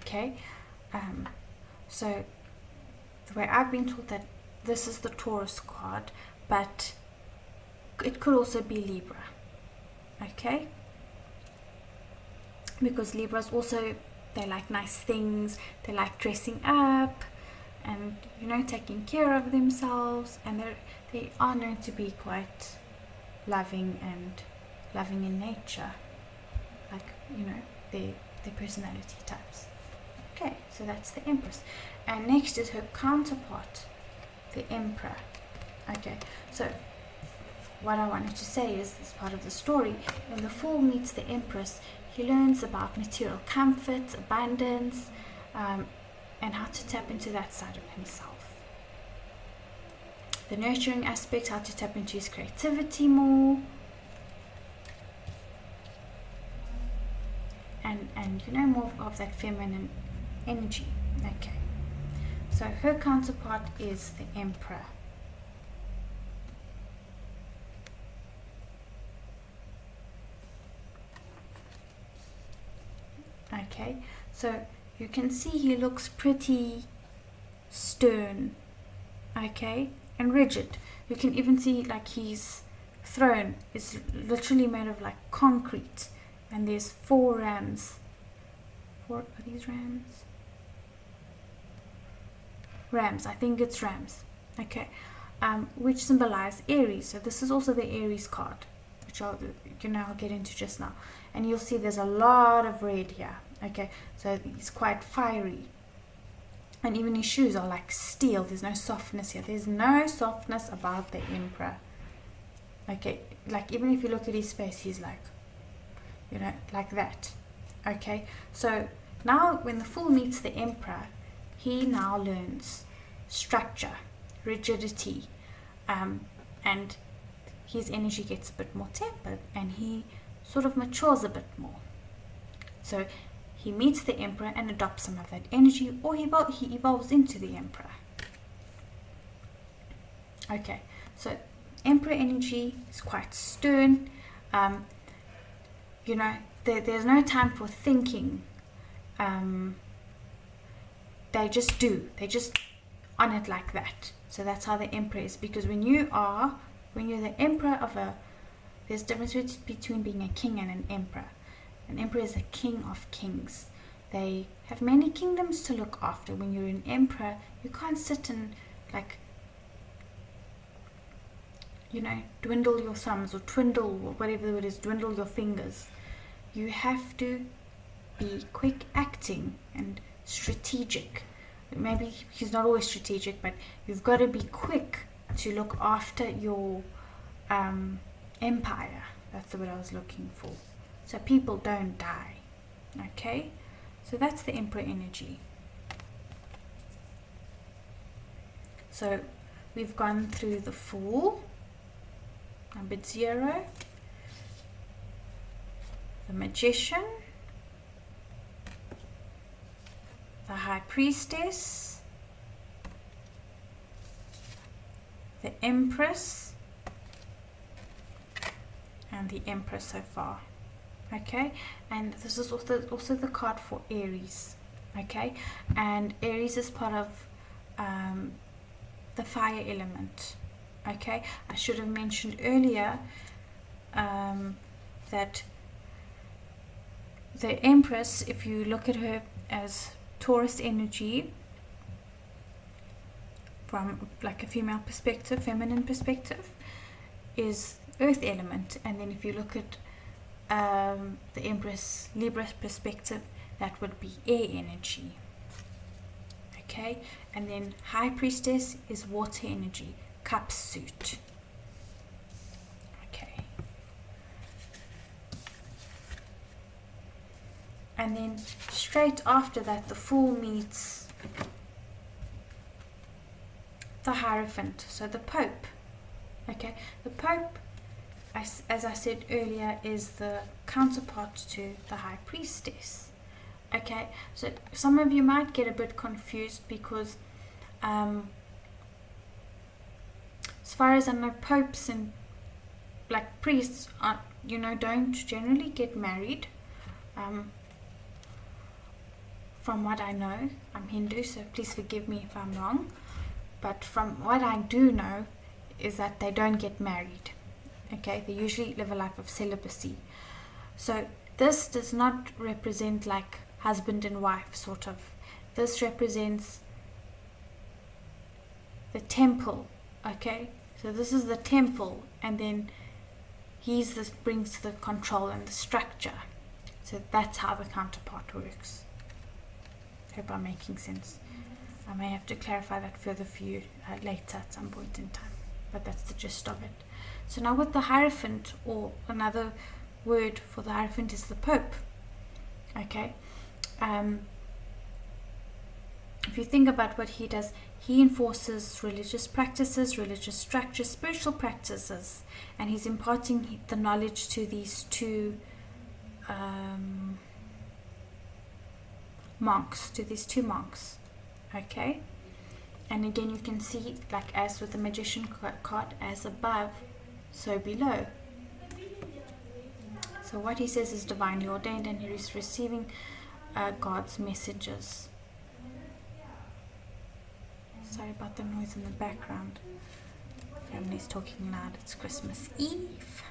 Okay, so the way I've been taught that this is the Taurus card, but it could also be Libra. Okay, because Libras also, they like nice things, they like dressing up and, you know, taking care of themselves, and they are known to be quite loving in nature, like, you know, their personality types. Okay, so that's the Empress, and next is her counterpart, the Emperor. Okay, so what I wanted to say is, as part of the story, when the Fool meets the Empress, he learns about material comfort, abundance, and how to tap into that side of himself. The nurturing aspect, how to tap into his creativity more, and you know, more of that feminine energy. Okay, so her counterpart is the Emperor. Okay, so you can see he looks pretty stern, okay, and rigid. You can even see like his throne is literally made of like concrete, and there's 4 rams. Are these rams? Rams, I think it's rams. Okay, which symbolize Aries. So this is also the Aries card, which I'll get into just now. And you'll see there's a lot of red here. Okay, so he's quite fiery, and even his shoes are like steel. There's no softness here. There's no softness about the Emperor. Okay, like even if you look at his face, he's like, you know, like that. Okay, so now when the Fool meets the Emperor, he now learns structure, rigidity, and his energy gets a bit more tempered, and he sort of matures a bit more. So he meets the Emperor and adopts some of that energy, or he evolves into the Emperor. Okay, so Emperor energy is quite stern. You know, there's no time for thinking. They just do. They just on it like that. So that's how the Emperor is. Because when you're the Emperor of there's a difference between being a king and an emperor. An emperor is a king of kings. They have many kingdoms to look after. When you're an emperor, you can't sit and you know, dwindle your thumbs or twindle, or whatever the word is, dwindle your fingers. You have to be quick acting and strategic. Maybe he's not always strategic, but you've got to be quick to look after your empire. That's the word I was looking for. So people don't die. Okay, so that's the Emperor energy. So we've gone through the Fool, number 0, the Magician, the High Priestess, the Empress, and the Empress so far. Okay, and this is also the card for Aries. Okay, and Aries is part of the fire element. Okay, I should have mentioned earlier that the Empress, if you look at her as Taurus energy from like a female perspective, feminine perspective, is earth element. And then if you look at the Empress Libra perspective, that would be air energy. Okay, and then High Priestess is water energy, cup suit. Okay, and then straight after that, the Fool meets the Hierophant, so the Pope. Okay, the Pope, as I said earlier, is the counterpart to the High Priestess. Okay, so some of you might get a bit confused because as far as I know, popes and like priests are, don't generally get married. from what I know, I'm Hindu, so please forgive me if I'm wrong, but from what I do know is that they don't get married. Okay, they usually live a life of celibacy. So this does not represent like husband and wife sort of. This represents the temple. Okay, so this is the temple, and then this brings the control and the structure. So that's how the counterpart works. Hope I'm making sense. I may have to clarify that further for you later at some point in time, but that's the gist of it. So now with the Hierophant, or another word for the Hierophant is the Pope. Okay, if you think about what he does, he enforces religious practices, religious structures, spiritual practices, and he's imparting the knowledge to these two monks. Okay, and again you can see, like as with the Magician card, as above, so below. So what he says is divinely ordained, and he is receiving God's messages. Sorry about the noise in the background. Family's talking loud. It's Christmas Eve.